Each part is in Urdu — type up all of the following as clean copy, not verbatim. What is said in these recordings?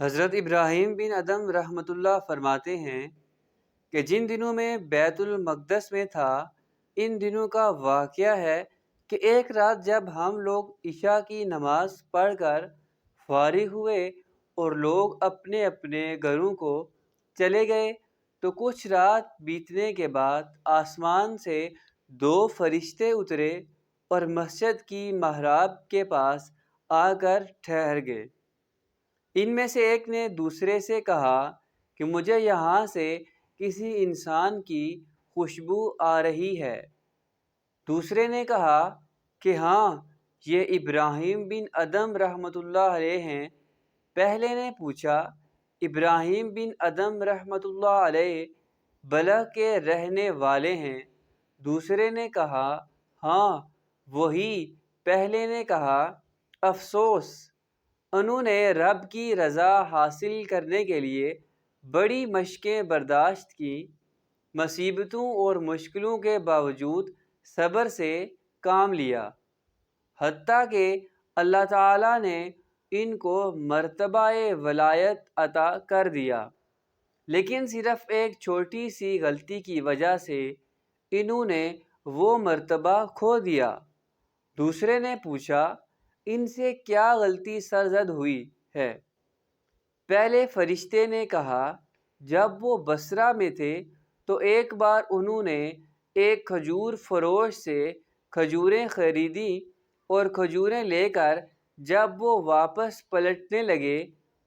حضرت ابراہیم بن ادم رحمۃ اللہ فرماتے ہیں کہ جن دنوں میں بیت المقدس میں تھا، ان دنوں کا واقعہ ہے کہ ایک رات جب ہم لوگ عشاء کی نماز پڑھ کر فارغ ہوئے اور لوگ اپنے اپنے گھروں کو چلے گئے، تو کچھ رات بیتنے کے بعد آسمان سے دو فرشتے اترے اور مسجد کی محراب کے پاس آ کر ٹھہر گئے۔ ان میں سے ایک نے دوسرے سے کہا کہ مجھے یہاں سے کسی انسان کی خوشبو آ رہی ہے۔ دوسرے نے کہا کہ ہاں، یہ ابراہیم بن ادم رحمۃ اللہ علیہ ہیں۔ پہلے نے پوچھا، ابراہیم بن ادم رحمۃ اللہ علیہ بلخ کے رہنے والے ہیں؟ دوسرے نے کہا ہاں وہی۔ پہلے نے کہا افسوس، انہوں نے رب کی رضا حاصل کرنے کے لیے بڑی مشقیں برداشت کی، مصیبتوں اور مشکلوں کے باوجود صبر سے کام لیا، حتیٰ کہ اللہ تعالیٰ نے ان کو مرتبہ ولایت عطا کر دیا، لیکن صرف ایک چھوٹی سی غلطی کی وجہ سے انہوں نے وہ مرتبہ کھو دیا۔ دوسرے نے پوچھا، ان سے کیا غلطی سرزد ہوئی ہے؟ پہلے فرشتے نے کہا، جب وہ بصرہ میں تھے تو ایک بار انہوں نے ایک کھجور فروش سے کھجوریں خریدی اور کھجوریں لے کر جب وہ واپس پلٹنے لگے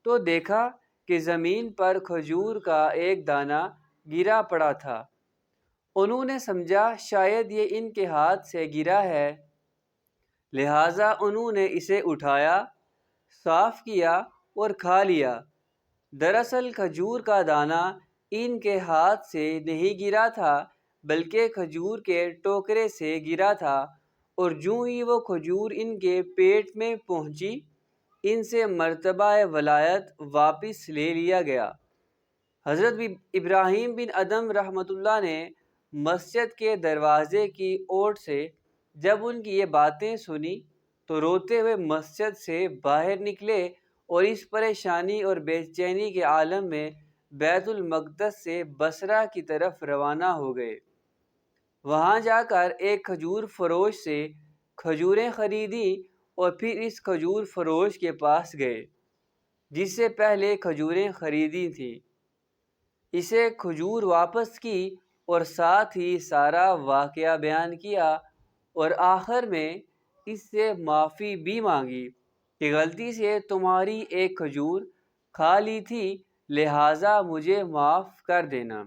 تو دیکھا کہ زمین پر کھجور کا ایک دانہ گرا پڑا تھا۔ انہوں نے سمجھا شاید یہ ان کے ہاتھ سے گرا ہے، لہٰذا انہوں نے اسے اٹھایا، صاف کیا اور کھا لیا۔ دراصل کھجور کا دانہ ان کے ہاتھ سے نہیں گرا تھا، بلکہ کھجور کے ٹوکرے سے گرا تھا، اور جوں ہی وہ کھجور ان کے پیٹ میں پہنچی، ان سے مرتبہ ولایت واپس لے لیا گیا۔ حضرت ابراہیم بن ادم رحمۃ اللہ نے مسجد کے دروازے کی اوٹ سے جب ان کی یہ باتیں سنی تو روتے ہوئے مسجد سے باہر نکلے اور اس پریشانی اور بے چینی کے عالم میں بیت المقدس سے بصرہ کی طرف روانہ ہو گئے۔ وہاں جا کر ایک کھجور فروش سے کھجوریں خریدیں اور پھر اس کھجور فروش کے پاس گئے جس سے پہلے کھجوریں خریدی تھیں، اسے کھجور واپس کی اور ساتھ ہی سارا واقعہ بیان کیا، اور آخر میں اس سے معافی بھی مانگی کہ غلطی سے تمہاری ایک کھجور کھا لی تھی، لہٰذا مجھے معاف کر دینا۔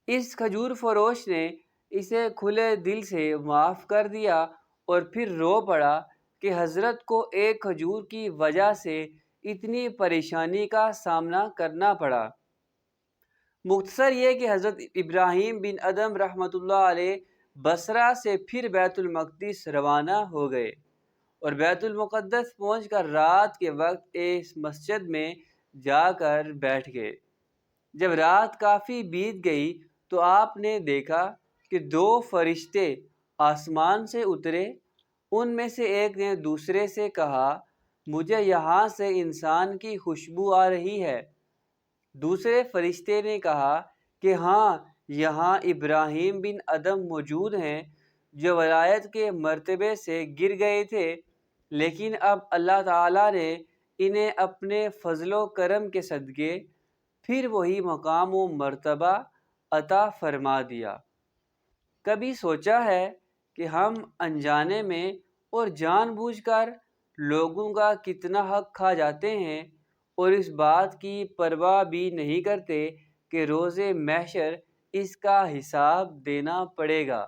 اس کھجور فروش نے اسے کھلے دل سے معاف کر دیا اور پھر رو پڑا کہ حضرت کو ایک کھجور کی وجہ سے اتنی پریشانی کا سامنا کرنا پڑا۔ مختصر یہ کہ حضرت ابراہیم بن ادم رحمۃ اللہ علیہ بصرہ سے پھر بیت المقدس روانہ ہو گئے اور بیت المقدس پہنچ کر رات کے وقت اس مسجد میں جا کر بیٹھ گئے۔ جب رات کافی بیت گئی تو آپ نے دیکھا کہ دو فرشتے آسمان سے اترے۔ ان میں سے ایک نے دوسرے سے کہا، مجھے یہاں سے انسان کی خوشبو آ رہی ہے۔ دوسرے فرشتے نے کہا کہ ہاں، یہاں ابراہیم بن ادم موجود ہیں جو ولایت کے مرتبے سے گر گئے تھے، لیکن اب اللہ تعالیٰ نے انہیں اپنے فضل و کرم کے صدقے پھر وہی مقام و مرتبہ عطا فرما دیا۔ کبھی سوچا ہے کہ ہم انجانے میں اور جان بوجھ کر لوگوں کا کتنا حق کھا جاتے ہیں اور اس بات کی پرواہ بھی نہیں کرتے کہ روز محشر اس کا حساب دینا پڑے گا؟